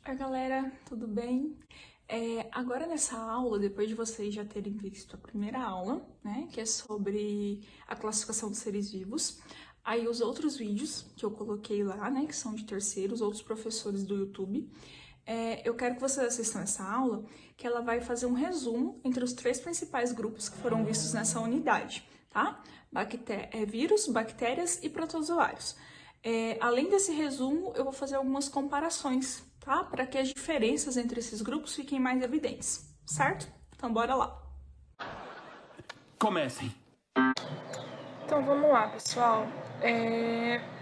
Oi, galera, tudo bem? Agora nessa aula, depois de vocês já terem visto a primeira aula, né, que é sobre a classificação dos seres vivos, aí os outros vídeos que eu coloquei lá, né, que são de terceiros, outros professores do YouTube, eu quero que vocês assistam essa aula, que ela vai fazer um resumo entre os três principais grupos que foram vistos nessa unidade, tá? Vírus, bactérias e protozoários. Além desse resumo, eu vou fazer algumas comparações, tá? Para que as diferenças entre esses grupos fiquem mais evidentes, certo? Então, bora lá. Comecem. Então, vamos lá, pessoal.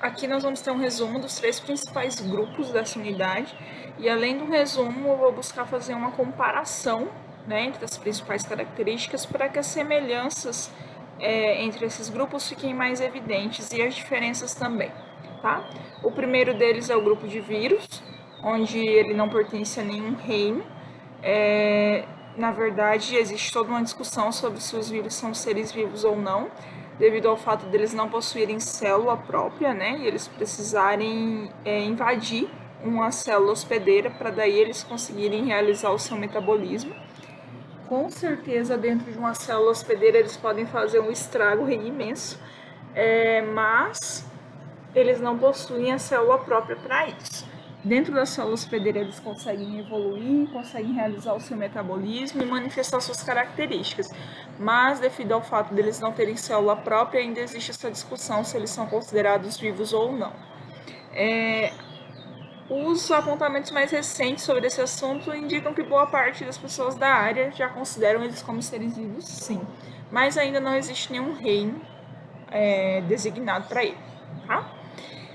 Aqui nós vamos ter um resumo dos três principais grupos dessa unidade. E além do resumo, eu vou buscar fazer uma comparação, né, entre as principais características para que as semelhanças entre esses grupos fiquem mais evidentes e as diferenças também, tá? O primeiro deles é o grupo de vírus, onde ele não pertence a nenhum reino. Na verdade, existe toda uma discussão sobre se os vírus são seres vivos ou não, devido ao fato deles não possuírem célula própria, né? E eles precisarem invadir uma célula hospedeira para daí eles conseguirem realizar o seu metabolismo. Com certeza, dentro de uma célula hospedeira, eles podem fazer um estrago imenso, mas eles não possuem a célula própria para isso. Dentro da célula hospedeira, eles conseguem evoluir, conseguem realizar o seu metabolismo e manifestar suas características. Mas, devido ao fato deles não terem célula própria, ainda existe essa discussão se eles são considerados vivos ou não. Os apontamentos mais recentes sobre esse assunto indicam que boa parte das pessoas da área já consideram eles como seres vivos, sim. Mas ainda não existe nenhum reino designado para ele, tá?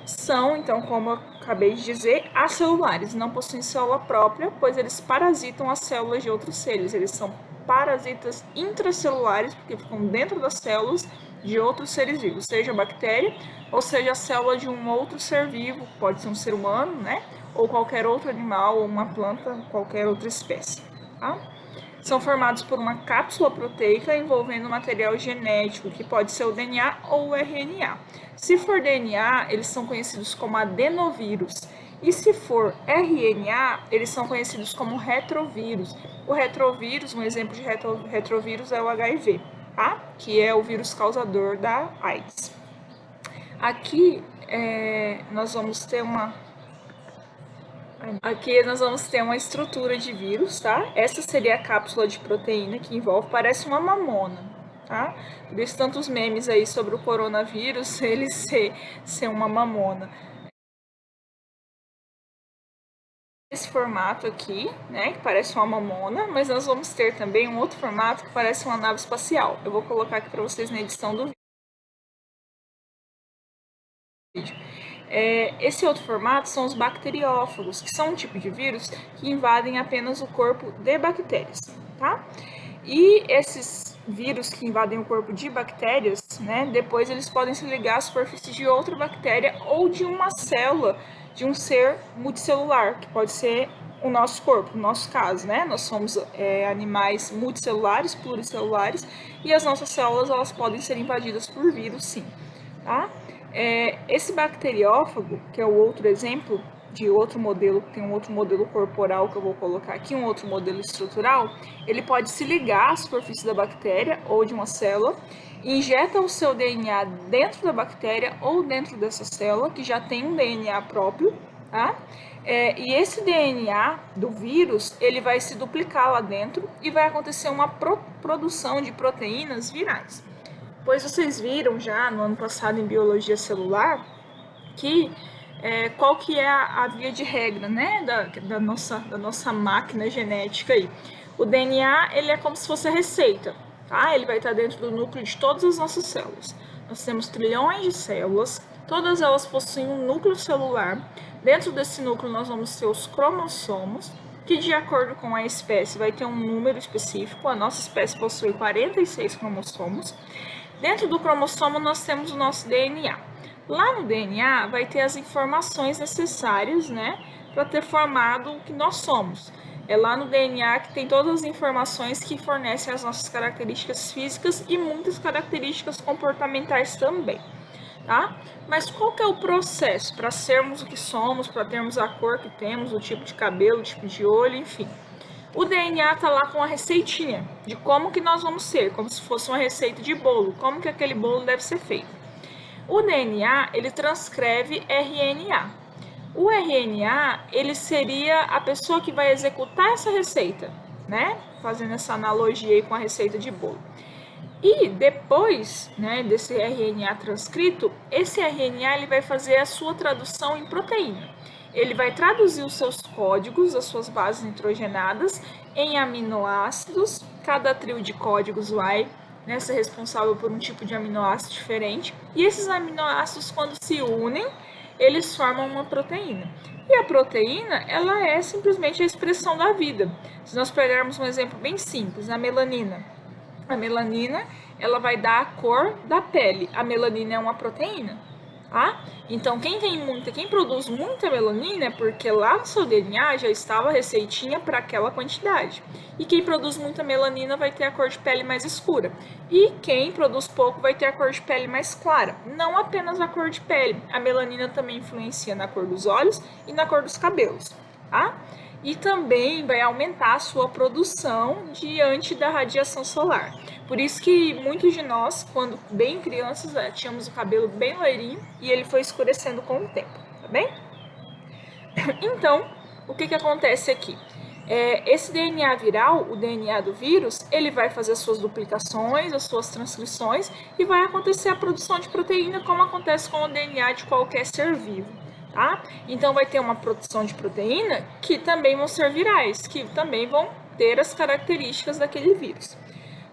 São, então, como eu acabei de dizer, acelulares. Não possuem célula própria, pois eles parasitam as células de outros seres. Eles são parasitas intracelulares, porque ficam dentro das células de outros seres vivos, seja a bactéria ou seja a célula de um outro ser vivo, pode ser um ser humano, né? Ou qualquer outro animal, ou uma planta, qualquer outra espécie, tá? São formados por uma cápsula proteica envolvendo material genético, que pode ser o DNA ou o RNA. Se for DNA, eles são conhecidos como adenovírus. E se for RNA, eles são conhecidos como retrovírus. O retrovírus, um exemplo de retrovírus é o HIV, tá? Que é o vírus causador da AIDS. Aqui nós vamos ter uma estrutura de vírus, tá? Essa seria a cápsula de proteína que envolve, parece uma mamona, tá? Por isso tantos memes aí sobre o coronavírus, ele ser uma mamona. Esse formato aqui, né, que parece uma mamona, mas nós vamos ter também um outro formato que parece uma nave espacial. Eu vou colocar aqui para vocês na edição do vídeo. Esse outro formato são os bacteriófagos, que são um tipo de vírus que invadem apenas o corpo de bactérias, tá? E esses vírus que invadem o corpo de bactérias, né, depois eles podem se ligar à superfície de outra bactéria ou de uma célula de um ser multicelular, que pode ser o nosso corpo, no nosso caso, né? Nós somos animais multicelulares, pluricelulares, e as nossas células elas podem ser invadidas por vírus, sim, tá? Esse bacteriófago, que é o outro exemplo de outro modelo, tem um outro modelo corporal que eu vou colocar aqui, um outro modelo estrutural, ele pode se ligar à superfície da bactéria ou de uma célula, injeta o seu DNA dentro da bactéria ou dentro dessa célula, que já tem um DNA próprio, tá? E esse DNA do vírus, ele vai se duplicar lá dentro e vai acontecer uma produção de proteínas virais. Pois vocês viram já no ano passado em biologia celular que qual que é a via de regra, né, da nossa máquina genética aí. O DNA, ele é como se fosse a receita, tá? Ele vai estar dentro do núcleo de todas as nossas células. Nós temos trilhões de células, todas elas possuem um núcleo celular. Dentro desse núcleo nós vamos ter os cromossomos, que de acordo com a espécie vai ter um número específico. A nossa espécie possui 46 cromossomos. Dentro do cromossomo nós temos o nosso DNA. Lá no DNA vai ter as informações necessárias, né, para ter formado o que nós somos. É lá no DNA que tem todas as informações que fornecem as nossas características físicas e muitas características comportamentais também. tá? Mas qual que é o processo para sermos o que somos, para termos a cor que temos, o tipo de cabelo, o tipo de olho, enfim? O DNA tá lá com a receitinha de como que nós vamos ser, como se fosse uma receita de bolo, como que aquele bolo deve ser feito. O DNA, ele transcreve RNA. O RNA, ele seria a pessoa que vai executar essa receita, né? Fazendo essa analogia aí com a receita de bolo. E depois, né, desse RNA transcrito, esse RNA ele vai fazer a sua tradução em proteína. Ele vai traduzir os seus códigos, as suas bases nitrogenadas, em aminoácidos. Cada trio de códigos vai, né, ser responsável por um tipo de aminoácido diferente. E esses aminoácidos, quando se unem, eles formam uma proteína. E a proteína, ela é simplesmente a expressão da vida. Se nós pegarmos um exemplo bem simples, a melanina. A melanina, ela vai dar a cor da pele. A melanina é uma proteína, tá? Então, quem produz muita melanina é porque lá no seu DNA já estava a receitinha para aquela quantidade. E quem produz muita melanina vai ter a cor de pele mais escura. E quem produz pouco vai ter a cor de pele mais clara. Não apenas a cor de pele. A melanina também influencia na cor dos olhos e na cor dos cabelos, tá? E também vai aumentar a sua produção diante da radiação solar. Por isso que muitos de nós, quando bem crianças, tínhamos o cabelo bem loirinho e ele foi escurecendo com o tempo, tá bem? Então, o que acontece aqui? Esse DNA viral, o DNA do vírus, ele vai fazer as suas duplicações, as suas transcrições e vai acontecer a produção de proteína como acontece com o DNA de qualquer ser vivo. Tá? Então vai ter uma produção de proteína que também vão ser virais, que também vão ter as características daquele vírus.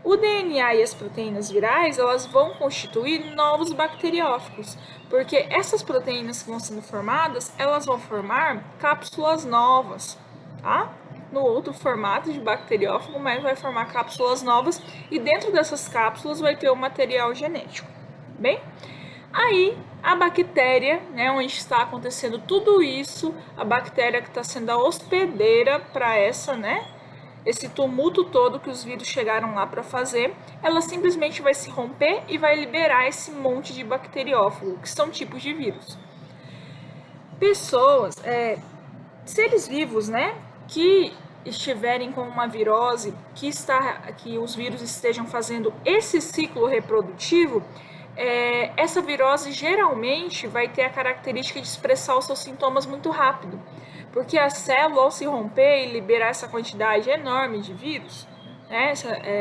O DNA e as proteínas virais, elas vão constituir novos bacteriófagos, porque essas proteínas que vão sendo formadas, elas vão formar cápsulas novas, tá? No outro formato de bacteriófago, mas vai formar cápsulas novas e dentro dessas cápsulas vai ter o material genético, bem? Aí, a bactéria, né, onde está acontecendo tudo isso, a bactéria que está sendo a hospedeira para esse tumulto todo que os vírus chegaram lá para fazer, ela simplesmente vai se romper e vai liberar esse monte de bacteriófago, que são tipos de vírus. Pessoas, seres vivos, né, que estiverem com uma virose, que os vírus estejam fazendo esse ciclo reprodutivo, essa virose geralmente vai ter a característica de expressar os seus sintomas muito rápido, porque a célula, ao se romper e liberar essa quantidade enorme de vírus, né,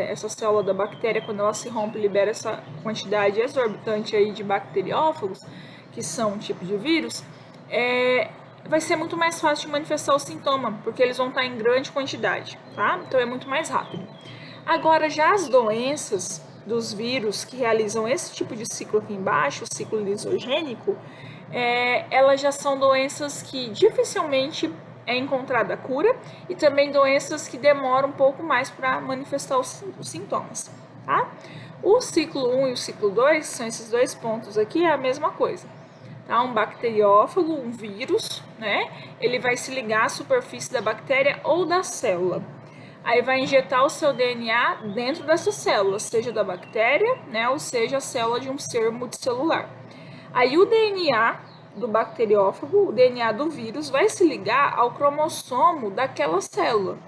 essa célula da bactéria, quando ela se rompe e libera essa quantidade exorbitante aí de bacteriófagos, que são um tipo de vírus, vai ser muito mais fácil de manifestar o sintoma, porque eles vão estar em grande quantidade, tá? Então é muito mais rápido. Agora, já as doenças dos vírus que realizam esse tipo de ciclo aqui embaixo, o ciclo lisogênico, elas já são doenças que dificilmente é encontrada a cura e também doenças que demoram um pouco mais para manifestar os sintomas, tá? O ciclo 1 e o ciclo 2, são esses dois pontos aqui, é a mesma coisa. Tá? Um bacteriófago, um vírus, né? Ele vai se ligar à superfície da bactéria ou da célula. Aí vai injetar o seu DNA dentro dessa célula, seja da bactéria, né, ou seja a célula de um ser multicelular. Aí o DNA do bacteriófago, o DNA do vírus, vai se ligar ao cromossomo daquela célula,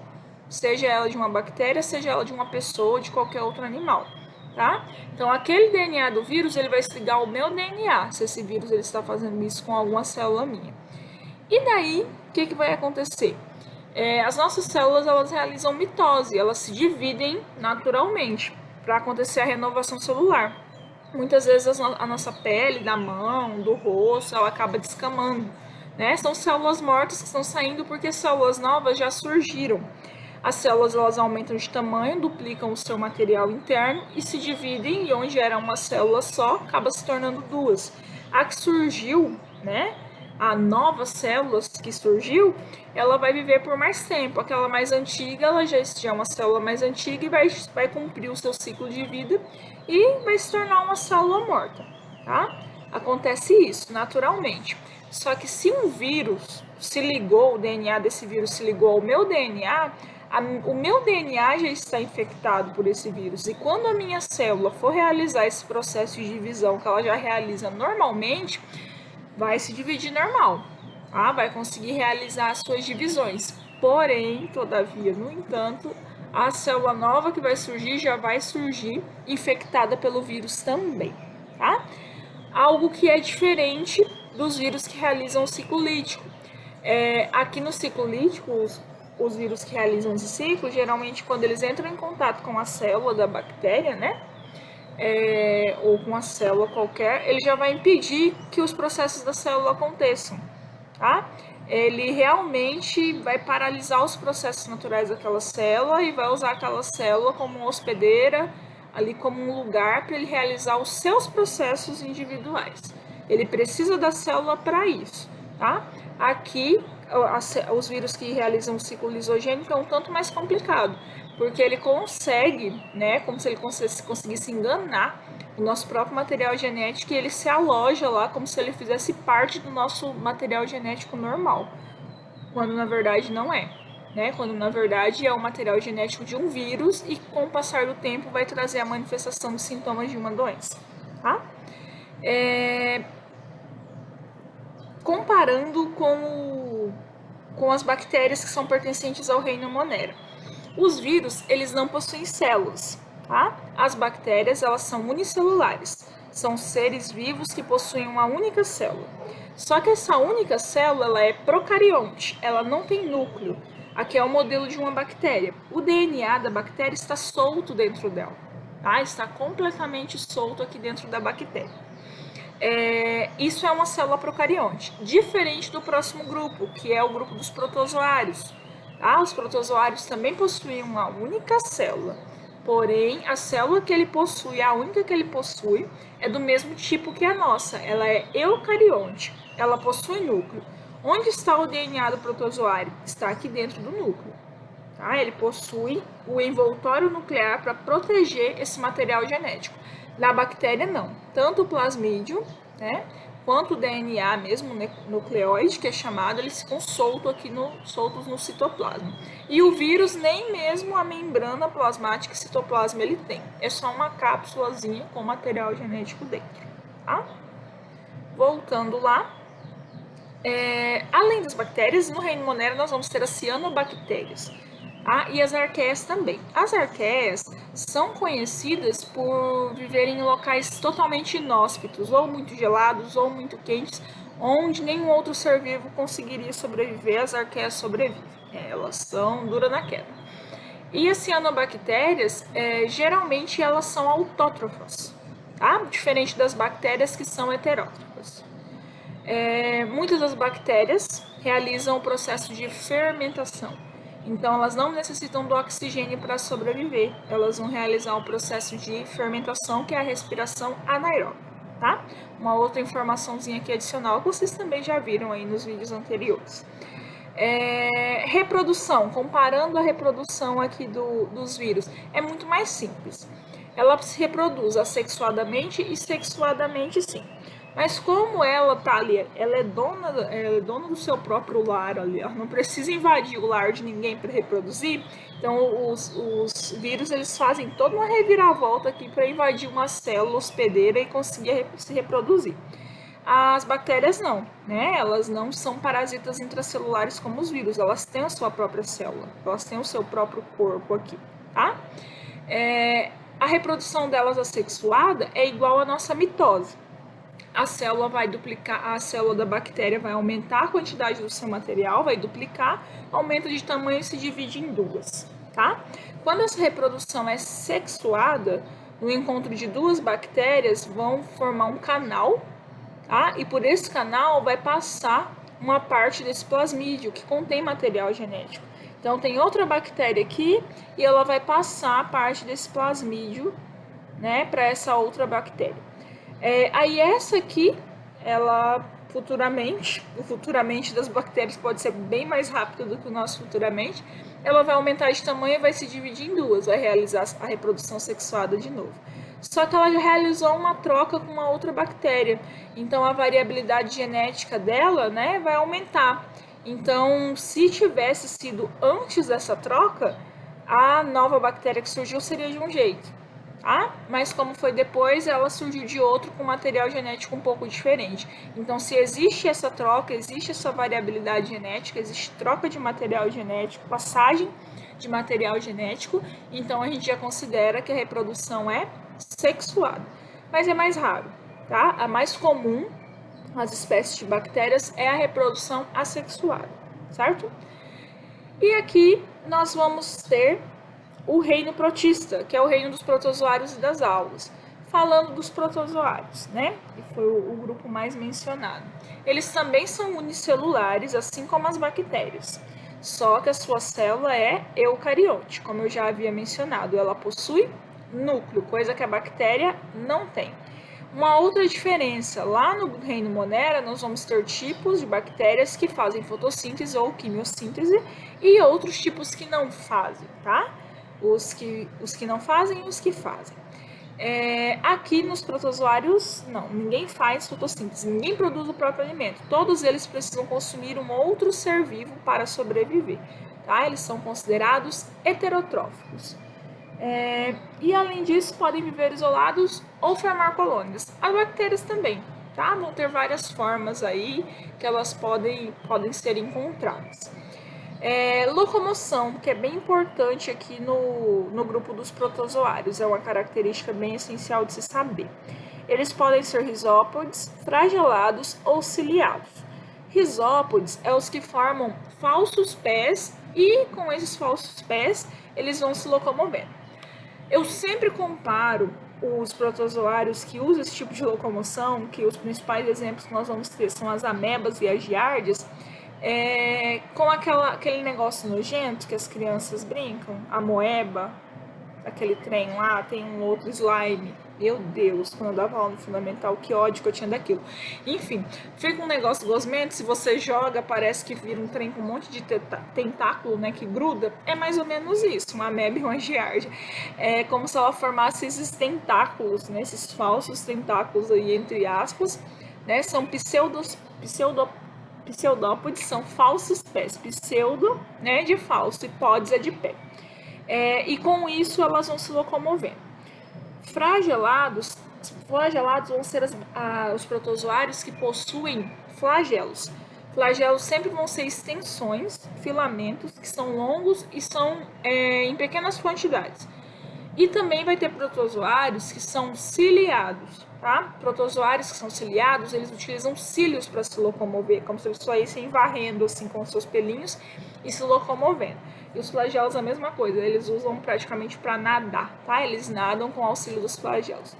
seja ela de uma bactéria, seja ela de uma pessoa ou de qualquer outro animal, tá? Então aquele DNA do vírus, ele vai se ligar ao meu DNA, se esse vírus ele está fazendo isso com alguma célula minha. E daí, o que vai acontecer? As nossas células, elas realizam mitose, elas se dividem naturalmente para acontecer a renovação celular. Muitas vezes a nossa pele da mão, do rosto, ela acaba descamando, né? São células mortas que estão saindo porque células novas já surgiram. As células, elas aumentam de tamanho, duplicam o seu material interno e se dividem, e onde era uma célula só, acaba se tornando duas. A que surgiu, né? A nova célula que surgiu, ela vai viver por mais tempo. Aquela mais antiga, ela já é uma célula mais antiga e vai cumprir o seu ciclo de vida e vai se tornar uma célula morta, tá? Acontece isso naturalmente. Só que se um vírus se ligou, o DNA desse vírus se ligou ao meu DNA, o meu DNA já está infectado por esse vírus. E quando a minha célula for realizar esse processo de divisão que ela já realiza normalmente, vai se dividir normal, tá? Vai conseguir realizar as suas divisões. Porém, todavia, no entanto, a célula nova que vai surgir já vai surgir infectada pelo vírus também, tá? Algo que é diferente dos vírus que realizam o ciclo lítico. Aqui no ciclo lítico, os vírus que realizam esse ciclo, geralmente quando eles entram em contato com a célula da bactéria, né? Ou com a célula qualquer, ele já vai impedir que os processos da célula aconteçam, tá? Ele realmente vai paralisar os processos naturais daquela célula e vai usar aquela célula como uma hospedeira, ali como um lugar para ele realizar os seus processos individuais. Ele precisa da célula para isso, tá? Aqui, os vírus que realizam o ciclo lisogênico é um tanto mais complicado, porque ele consegue, né, como se ele conseguisse enganar o nosso próprio material genético e ele se aloja lá como se ele fizesse parte do nosso material genético normal, quando na verdade não é, né? Quando na verdade é o material genético de um vírus e com o passar do tempo vai trazer a manifestação de sintomas de uma doença, tá? Comparando com as bactérias que são pertencentes ao reino Monera. Os vírus, eles não possuem células, tá? As bactérias, elas são unicelulares. São seres vivos que possuem uma única célula. Só que essa única célula, ela é procarionte, ela não tem núcleo. Aqui é o modelo de uma bactéria. O DNA da bactéria está solto dentro dela, tá? Está completamente solto aqui dentro da bactéria. Isso é uma célula procarionte, diferente do próximo grupo, que é o grupo dos protozoários. Tá? Os protozoários também possuem uma única célula, porém a célula que ele possui, a única que ele possui, é do mesmo tipo que a nossa, ela é eucarionte, ela possui núcleo. Onde está o DNA do protozoário? Está aqui dentro do núcleo. Tá? Ele possui o envoltório nuclear para proteger esse material genético. Na bactéria, não. Tanto o plasmídio, né, quanto o DNA mesmo, nucleóide, que é chamado, eles ficam soltos no citoplasma. E o vírus, nem mesmo a membrana plasmática e citoplasma ele tem. É só uma cápsulazinha com material genético dentro. Tá? Voltando lá. Além das bactérias, no reino Monera nós vamos ter as cianobactérias. E as arqueias também. As arqueias são conhecidas por viverem em locais totalmente inóspitos, ou muito gelados, ou muito quentes, onde nenhum outro ser vivo conseguiria sobreviver. As arqueias sobrevivem, elas são duras na queda. E as cianobactérias, geralmente elas são autótrofas, tá? Diferente das bactérias que são heterótrofas. Muitas das bactérias realizam o processo de fermentação. Então, elas não necessitam do oxigênio para sobreviver. Elas vão realizar um processo de fermentação, que é a respiração anaeróbica, tá? Uma outra informaçãozinha aqui adicional que vocês também já viram aí nos vídeos anteriores. Reprodução, comparando a reprodução aqui dos vírus, é muito mais simples. Ela se reproduz assexuadamente e sexuadamente, sim. Mas como ela tá ali, ela é dona do seu próprio lar ali, ela não precisa invadir o lar de ninguém para reproduzir. Então os vírus, eles fazem toda uma reviravolta aqui para invadir uma célula hospedeira e conseguir se reproduzir. As bactérias não, né? Elas não são parasitas intracelulares como os vírus, elas têm a sua própria célula, elas têm o seu próprio corpo aqui, tá? A reprodução delas assexuada é igual à nossa mitose. A célula vai duplicar, a célula da bactéria vai aumentar a quantidade do seu material, vai duplicar, aumenta de tamanho e se divide em duas, tá? Quando essa reprodução é sexuada, no encontro de duas bactérias vão formar um canal, tá? E por esse canal vai passar uma parte desse plasmídio que contém material genético. Então tem outra bactéria aqui e ela vai passar parte desse plasmídio, né, para essa outra bactéria. Aí essa aqui, ela o futuramente das bactérias pode ser bem mais rápido do que o nosso futuramente, ela vai aumentar de tamanho e vai se dividir em duas, vai realizar a reprodução sexuada de novo. Só que ela já realizou uma troca com uma outra bactéria, então a variabilidade genética dela, né, vai aumentar. Então, se tivesse sido antes dessa troca, a nova bactéria que surgiu seria de um jeito, tá? Mas como foi depois, ela surgiu de outro com material genético um pouco diferente. Então, se existe essa troca, existe essa variabilidade genética, existe troca de material genético, passagem de material genético, então a gente já considera que a reprodução é sexuada. Mas é mais raro, tá? A mais comum, as espécies de bactérias, é a reprodução assexuada, certo? E aqui nós vamos ter o reino protista, que é o reino dos protozoários e das algas. Falando dos protozoários, né? Que foi o grupo mais mencionado. Eles também são unicelulares, assim como as bactérias. Só que a sua célula é eucariote, como eu já havia mencionado. Ela possui núcleo, coisa que a bactéria não tem. Uma outra diferença, lá no reino Monera, nós vamos ter tipos de bactérias que fazem fotossíntese ou quimiossíntese e outros tipos que não fazem, tá? Os que não fazem e os que fazem. Aqui nos protozoários, não, ninguém faz fotossíntese, ninguém produz o próprio alimento. Todos eles precisam consumir um outro ser vivo para sobreviver, tá? Eles são considerados heterotróficos. E além disso, podem viver isolados ou formar colônias. As bactérias também, tá? Vão ter várias formas aí que elas podem ser encontradas. Locomoção, que é bem importante aqui no grupo dos protozoários, é uma característica bem essencial de se saber. Eles podem ser risópodes, flagelados ou ciliados. Risópodes é os que formam falsos pés e com esses falsos pés eles vão se locomovendo. Eu sempre comparo os protozoários que usam esse tipo de locomoção, que os principais exemplos que nós vamos ter são as amebas e as giardias, com aquele negócio nojento que as crianças brincam, a moeba, aquele trem lá, tem um outro slime. Meu Deus, quando eu dava aula no fundamental, que ódio que eu tinha daquilo. Enfim, fica um negócio gosmento, se você joga, parece que vira um trem com um monte de tentáculo, né, que gruda. É mais ou menos isso, uma ameba e uma giardia. É como se ela formasse esses tentáculos, né, esses falsos tentáculos aí, entre aspas, né, são pseudópodes, são falsos pés. Pseudo, né, de falso, e podes é de pé. E com isso elas vão se locomovendo. Flagelados vão ser os protozoários que possuem flagelos. Flagelos sempre vão ser extensões, filamentos, que são longos e são em pequenas quantidades. E também vai ter protozoários que são ciliados, tá? Protozoários que são ciliados, eles utilizam cílios para se locomover, como se eles saíssem varrendo assim com seus pelinhos e se locomovendo. E os flagelos a mesma coisa, eles usam praticamente para nadar, tá? Eles nadam com o auxílio dos flagelos.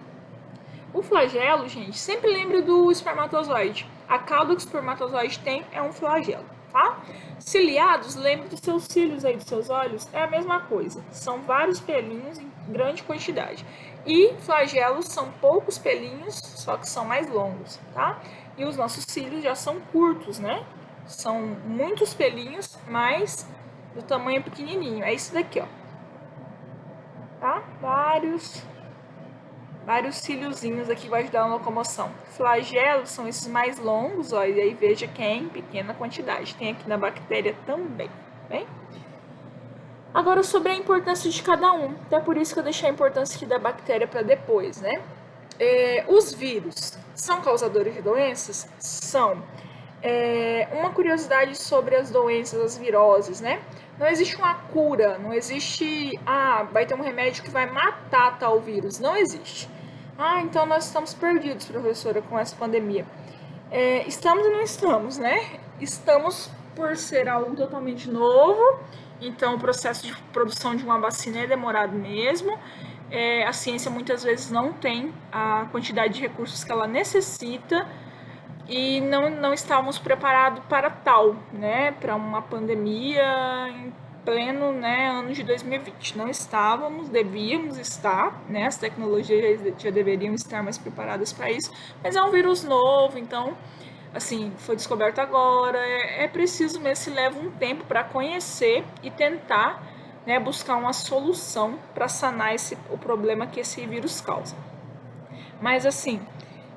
O flagelo, gente, sempre lembre do espermatozoide. A cauda que o espermatozoide tem é um flagelo, tá? Ciliados, lembre dos seus cílios aí, dos seus olhos, é a mesma coisa. São vários pelinhos em grande quantidade. E flagelos são poucos pelinhos, só que são mais longos, tá? E os nossos cílios já são curtos, né? São muitos pelinhos, mas do tamanho pequenininho. É isso daqui, ó. Tá? Vários cíliozinhos aqui que vai ajudar na locomoção. Flagelos são esses mais longos, ó, e aí veja que é em pequena quantidade. Tem aqui na bactéria também, bem? Agora sobre a importância de cada um. Até por isso que eu deixei a importância aqui da bactéria para depois, né? Os vírus são causadores de doenças? São. Uma curiosidade sobre as doenças, as viroses, né? Não existe uma cura, não existe, vai ter um remédio que vai matar tal vírus. Não existe. Então nós estamos perdidos, professora, com essa pandemia. Estamos e não estamos, né? Estamos por ser algo totalmente novo, então o processo de produção de uma vacina é demorado mesmo. A ciência muitas vezes não tem a quantidade de recursos que ela necessita e não estávamos preparados para tal, né? Para uma pandemia em pleno, né, ano de 2020. Não estávamos, devíamos estar, né? As tecnologias já deveriam estar mais preparadas para isso, mas é um vírus novo, então, assim, foi descoberto agora, é preciso mesmo, se leva um tempo para conhecer e tentar, né, buscar uma solução para sanar o problema que esse vírus causa. Mas, assim,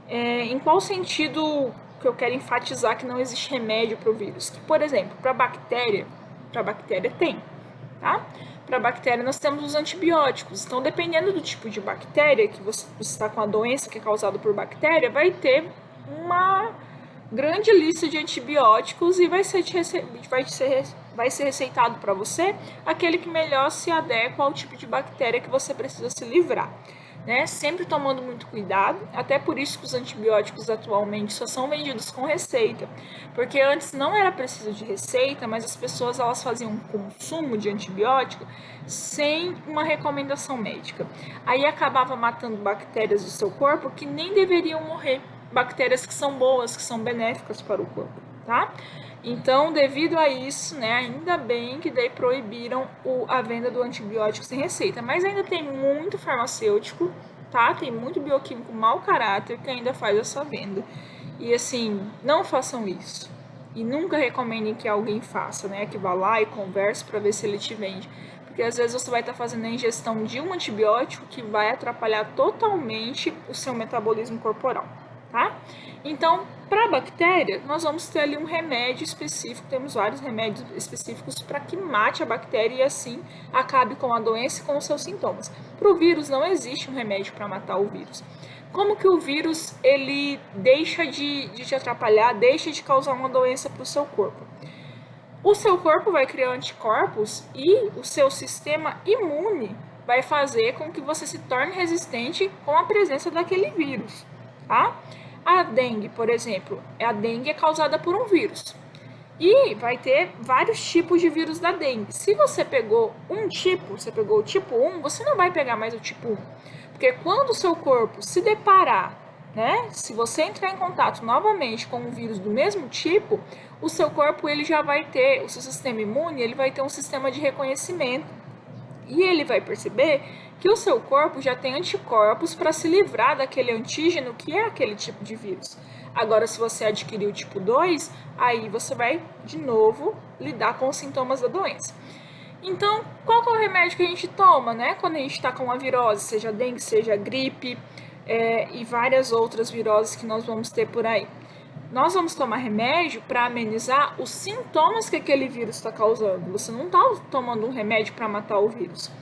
em qual sentido que eu quero enfatizar que não existe remédio para o vírus. Que, por exemplo, para bactéria tem, tá? Para bactéria nós temos os antibióticos. Então, dependendo do tipo de bactéria que você está com a doença que é causada por bactéria, vai ter uma grande lista de antibióticos e vai ser receitado para você aquele que melhor se adequa ao tipo de bactéria que você precisa se livrar. Né? Sempre tomando muito cuidado, até por isso que os antibióticos atualmente só são vendidos com receita, porque antes não era preciso de receita, mas as pessoas elas faziam um consumo de antibiótico sem uma recomendação médica. Aí acabava matando bactérias do seu corpo que nem deveriam morrer, bactérias que são boas, que são benéficas para o corpo, tá? Então, devido a isso, né, ainda bem que daí proibiram a venda do antibiótico sem receita. Mas ainda tem muito farmacêutico, tá? Tem muito bioquímico mau caráter que ainda faz essa venda. E assim, não façam isso. E nunca recomendem que alguém faça, né? Que vá lá e converse para ver se ele te vende. Porque às vezes você vai estar fazendo a ingestão de um antibiótico que vai atrapalhar totalmente o seu metabolismo corporal, tá? Então, para bactéria, nós vamos ter ali um remédio específico, temos vários remédios específicos para que mate a bactéria e assim acabe com a doença e com os seus sintomas. Para o vírus não existe um remédio para matar o vírus. Como que o vírus ele deixa de te atrapalhar, deixa de causar uma doença para o seu corpo? O seu corpo vai criar anticorpos e o seu sistema imune vai fazer com que você se torne resistente com a presença daquele vírus, tá? A dengue, por exemplo, a dengue é causada por um vírus. E vai ter vários tipos de vírus da dengue. Se você pegou um tipo, você pegou o tipo 1, você não vai pegar mais o tipo 1. Porque quando o seu corpo se deparar, né, se você entrar em contato novamente com um vírus do mesmo tipo, o seu corpo ele já vai ter, o seu sistema imune, ele vai ter um sistema de reconhecimento. E ele vai perceber que o seu corpo já tem anticorpos para se livrar daquele antígeno que é aquele tipo de vírus. Agora, se você adquirir o tipo 2, aí você vai, de novo, lidar com os sintomas da doença. Então, qual que é o remédio que a gente toma, né? Quando a gente está com uma virose, seja dengue, seja gripe, e várias outras viroses que nós vamos ter por aí. Nós vamos tomar remédio para amenizar os sintomas que aquele vírus está causando. Você não está tomando um remédio para matar o vírus.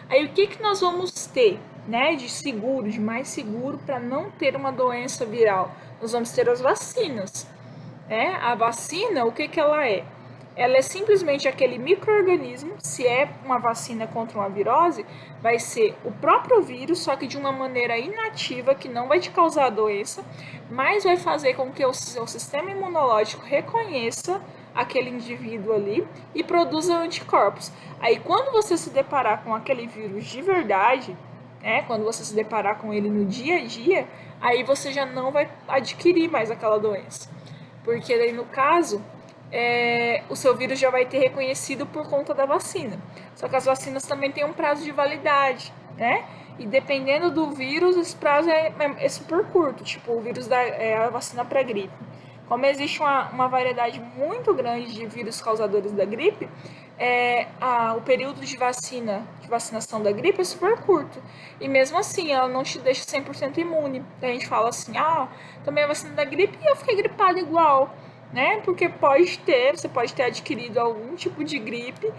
Aí o que nós vamos ter, né, de seguro, de mais seguro para não ter uma doença viral? Nós vamos ter as vacinas. A vacina, o que ela é? Ela é simplesmente aquele micro-organismo, se é uma vacina contra uma virose, vai ser o próprio vírus, só que de uma maneira inativa, que não vai te causar a doença, mas vai fazer com que o seu sistema imunológico reconheça aquele indivíduo ali e produza anticorpos. Aí quando você se deparar com aquele vírus de verdade, quando você se deparar com ele no dia a dia, aí você já não vai adquirir mais aquela doença. Porque daí no caso, o seu vírus já vai ter reconhecido por conta da vacina. Só que as vacinas também têm um prazo de validade, né? E dependendo do vírus, esse prazo é super curto, tipo o vírus a vacina para gripe. Como existe uma variedade muito grande de vírus causadores da gripe, o período de vacinação da gripe é super curto. E mesmo assim, ela não te deixa 100% imune. Então a gente fala assim, tomei a vacina da gripe e eu fiquei gripada igual, né? Porque você pode ter adquirido algum tipo de gripe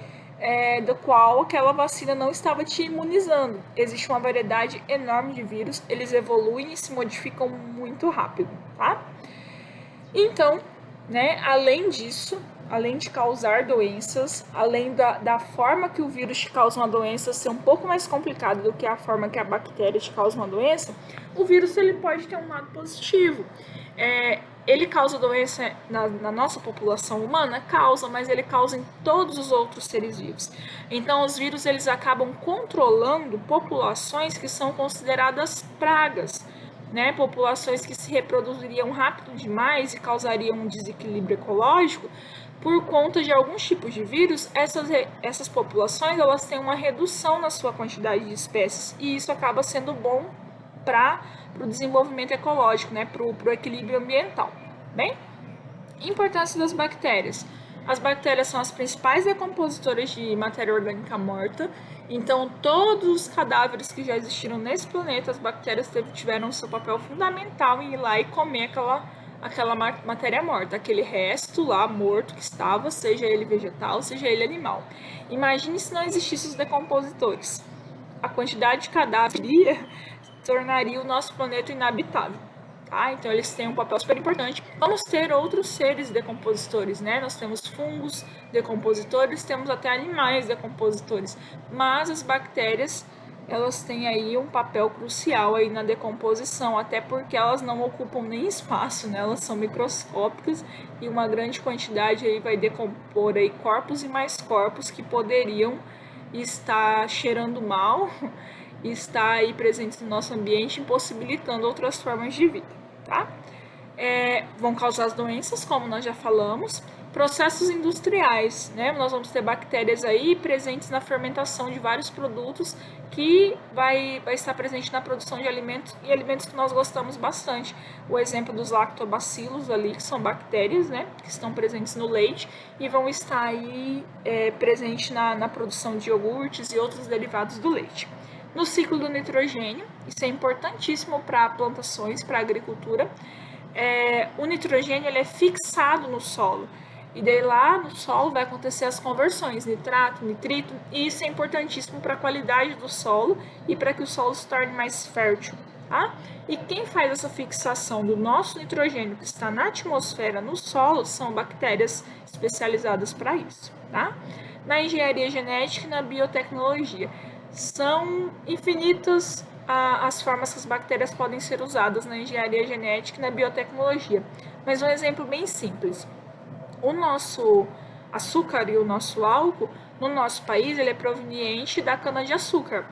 do qual aquela vacina não estava te imunizando. Existe uma variedade enorme de vírus, eles evoluem e se modificam muito rápido, tá? Então, né, além disso, além de causar doenças, além da forma que o vírus te causa uma doença ser um pouco mais complicada do que a forma que a bactéria te causa uma doença, o vírus ele pode ter um lado positivo. Ele causa doença na nossa população humana? Causa, mas ele causa em todos os outros seres vivos. Então, os vírus eles acabam controlando populações que são consideradas pragas, né? Populações que se reproduziriam rápido demais e causariam um desequilíbrio ecológico. Por conta de alguns tipos de vírus, essas populações elas têm uma redução na sua quantidade de espécies e isso acaba sendo bom para o desenvolvimento ecológico, né? Para o equilíbrio ambiental. Bem, importância das bactérias. As bactérias são as principais decompositoras de matéria orgânica morta, então todos os cadáveres que já existiram nesse planeta, as bactérias tiveram seu papel fundamental em ir lá e comer aquela matéria morta, aquele resto lá morto que estava, seja ele vegetal, seja ele animal. Imagine se não existissem os decompositores. A quantidade de cadáver tornaria o nosso planeta inabitável. Tá? Então eles têm um papel super importante. Vamos ter outros seres decompositores, né? Nós temos fungos decompositores, temos até animais decompositores, mas as bactérias, elas têm aí um papel crucial aí na decomposição, até porque elas não ocupam nem espaço, né? Elas são microscópicas e uma grande quantidade aí vai decompor aí corpos e mais corpos que poderiam estar cheirando mal e estar aí presentes no nosso ambiente, impossibilitando outras formas de vida, tá? Vão causar as doenças, como nós já falamos. Processos industriais, né? Nós vamos ter bactérias aí presentes na fermentação de vários produtos que vai estar presente na produção de alimentos e alimentos que nós gostamos bastante. O exemplo dos lactobacilos ali, que são bactérias, né? Que estão presentes no leite e vão estar aí presentes na produção de iogurtes e outros derivados do leite. No ciclo do nitrogênio, isso é importantíssimo para plantações, para agricultura. O nitrogênio ele é fixado no solo. E daí lá no solo vai acontecer as conversões, nitrato, nitrito, e isso é importantíssimo para a qualidade do solo e para que o solo se torne mais fértil. Tá? E quem faz essa fixação do nosso nitrogênio que está na atmosfera, no solo, são bactérias especializadas para isso. Tá? Na engenharia genética e na biotecnologia. São infinitas as formas que as bactérias podem ser usadas na engenharia genética e na biotecnologia. Mas um exemplo bem simples. O nosso açúcar e o nosso álcool, no nosso país, ele é proveniente da cana-de-açúcar.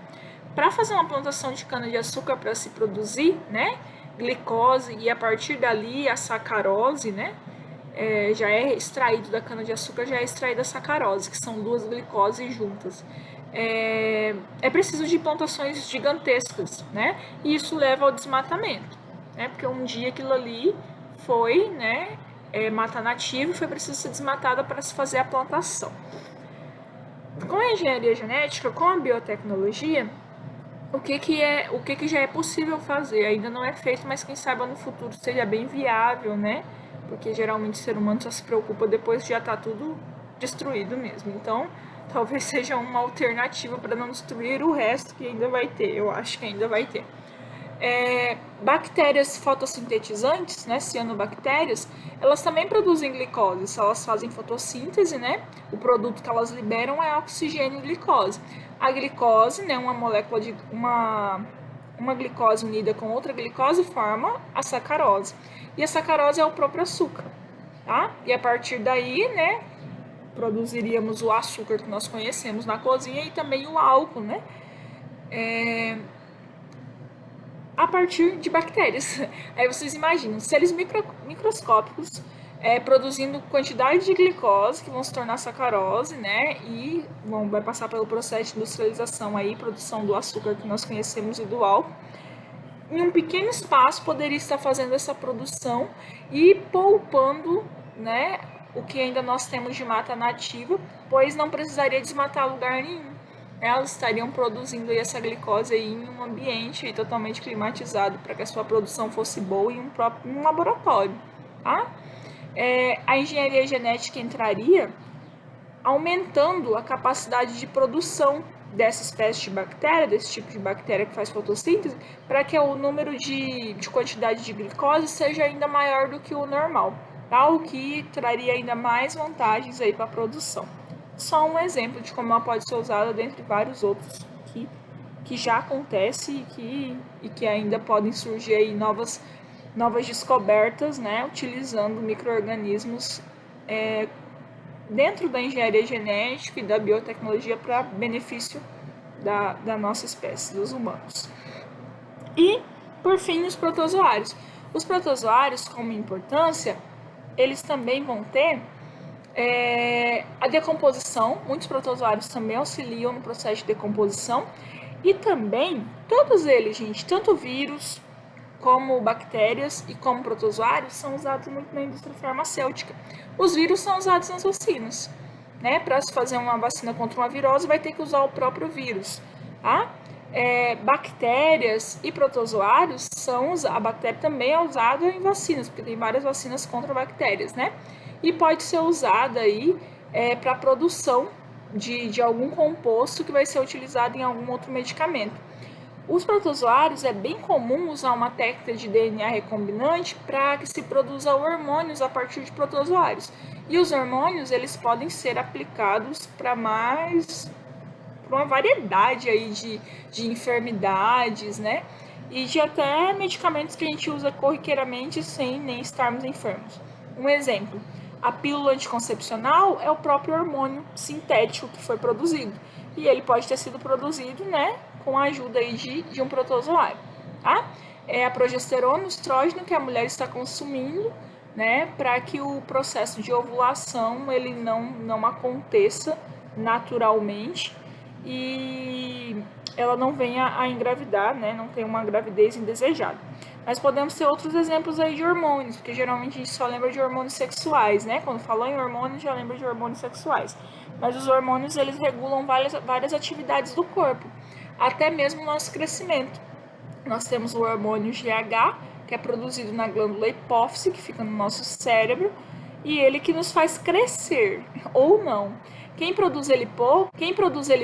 Para fazer uma plantação de cana-de-açúcar para se produzir, né, glicose e a partir dali a sacarose, né, já é extraído da cana-de-açúcar, já é extraída a sacarose, que são duas glicoses juntas. É preciso de plantações gigantescas, né, e isso leva ao desmatamento, né, porque um dia aquilo ali foi, né, mata nativa e foi preciso ser desmatada para se fazer a plantação. Com a engenharia genética, com a biotecnologia, o que já é possível fazer? Ainda não é feito, mas quem sabe no futuro seja bem viável, né? Porque geralmente o ser humano só se preocupa depois de já estar tudo destruído mesmo. Então, talvez seja uma alternativa para não destruir o resto que ainda vai ter. Eu acho que ainda vai ter. Bactérias fotossintetizantes, né, cianobactérias, elas também produzem glicose, elas fazem fotossíntese, né, o produto que elas liberam é oxigênio e glicose. A glicose, né, uma molécula de uma glicose unida com outra glicose forma a sacarose, e a sacarose é o próprio açúcar, tá? E a partir daí, né, produziríamos o açúcar que nós conhecemos na cozinha e também o álcool, né, a partir de bactérias. Aí vocês imaginam, seres microscópicos produzindo quantidade de glicose que vão se tornar sacarose, né? E vai passar pelo processo de industrialização aí, produção do açúcar que nós conhecemos e do álcool. Em um pequeno espaço poderia estar fazendo essa produção e poupando, né, o que ainda nós temos de mata nativa, pois não precisaria desmatar lugar nenhum. Elas estariam produzindo aí essa glicose aí em um ambiente aí totalmente climatizado para que a sua produção fosse boa em um laboratório, tá? A engenharia genética entraria aumentando a capacidade de produção dessa espécie de bactéria, desse tipo de bactéria que faz fotossíntese, para que o número de quantidade de glicose seja ainda maior do que o normal, tá? O que traria ainda mais vantagens aí para a produção. Só um exemplo de como ela pode ser usada dentre vários outros que já acontece e que ainda podem surgir aí novas descobertas, né, utilizando micro-organismos dentro da engenharia genética e da biotecnologia para benefício da nossa espécie, dos humanos. E, por fim, os protozoários. Os protozoários, como importância, eles também vão ter a decomposição. Muitos protozoários também auxiliam no processo de decomposição. E também, todos eles, gente, tanto vírus como bactérias e como protozoários, são usados muito na indústria farmacêutica. Os vírus são usados nas vacinas, né? Para se fazer uma vacina contra uma virose, vai ter que usar o próprio vírus, tá? Bactérias e protozoários a bactéria também é usada em vacinas, porque tem várias vacinas contra bactérias, né? E pode ser usada aí para a produção de algum composto que vai ser utilizado em algum outro medicamento. Os protozoários é bem comum usar uma técnica de DNA recombinante para que se produza hormônios a partir de protozoários. E os hormônios eles podem ser aplicados para uma variedade aí de enfermidades, né? E de até medicamentos que a gente usa corriqueiramente sem nem estarmos enfermos. Um exemplo, a pílula anticoncepcional é o próprio hormônio sintético que foi produzido. E ele pode ter sido produzido, né, com a ajuda aí de um protozoário, tá? É a progesterona, o estrógeno que a mulher está consumindo, né, para que o processo de ovulação ele não aconteça naturalmente e ela não venha a engravidar, né, não tenha uma gravidez indesejada. Mas podemos ter outros exemplos aí de hormônios, porque geralmente a gente só lembra de hormônios sexuais, né? Quando falou em hormônios, já lembra de hormônios sexuais. Mas os hormônios, eles regulam várias atividades do corpo, até mesmo o nosso crescimento. Nós temos o hormônio GH, que é produzido na glândula hipófise, que fica no nosso cérebro, e ele que nos faz crescer, ou não. Quem produz ele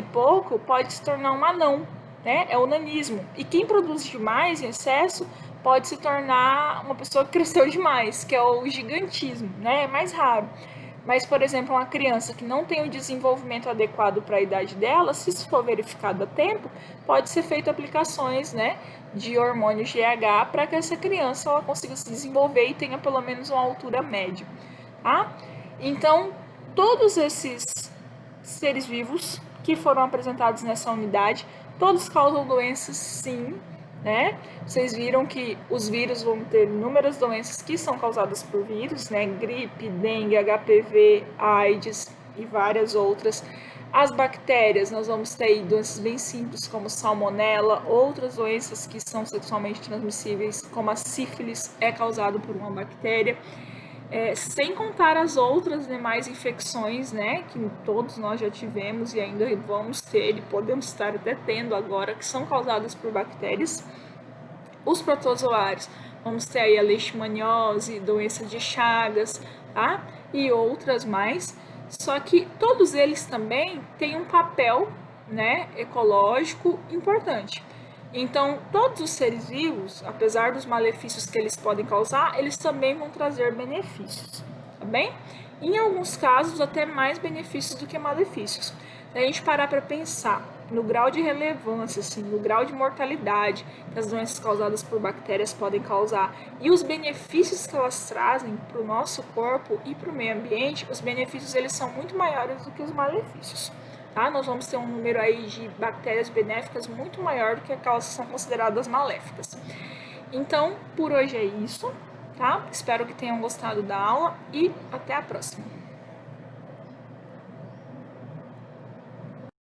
pouco pode se tornar um anão, né? É o nanismo. E quem produz demais, em excesso, pode se tornar uma pessoa que cresceu demais, que é o gigantismo, né? É mais raro. Mas, por exemplo, uma criança que não tem o desenvolvimento adequado para a idade dela, se isso for verificado a tempo, pode ser feito aplicações, né, de hormônio GH para que essa criança ela consiga se desenvolver e tenha pelo menos uma altura média, tá? Então, todos esses seres vivos que foram apresentados nessa unidade, todos causam doenças, sim, né? Vocês viram que os vírus vão ter inúmeras doenças que são causadas por vírus, né? Gripe, dengue, HPV, AIDS e várias outras. As bactérias, nós vamos ter doenças bem simples como salmonela, outras doenças que são sexualmente transmissíveis, como a sífilis, é causado por uma bactéria. Sem contar as outras demais infecções, né, que todos nós já tivemos e ainda vamos ter e podemos estar até tendo agora, que são causadas por bactérias. Os protozoários, vamos ter aí a leishmaniose, doença de Chagas, tá? E outras mais. Só que todos eles também têm um papel, né, ecológico importante. Então, todos os seres vivos, apesar dos malefícios que eles podem causar, eles também vão trazer benefícios, tá bem? Em alguns casos, até mais benefícios do que malefícios. Se a gente parar para pensar no grau de relevância, assim, no grau de mortalidade que as doenças causadas por bactérias podem causar e os benefícios que elas trazem para o nosso corpo e para o meio ambiente, os benefícios eles são muito maiores do que os malefícios. Tá? Nós vamos ter um número aí de bactérias benéficas muito maior do que aquelas que são consideradas maléficas. Então, por hoje é isso, tá? Espero que tenham gostado da aula e até a próxima.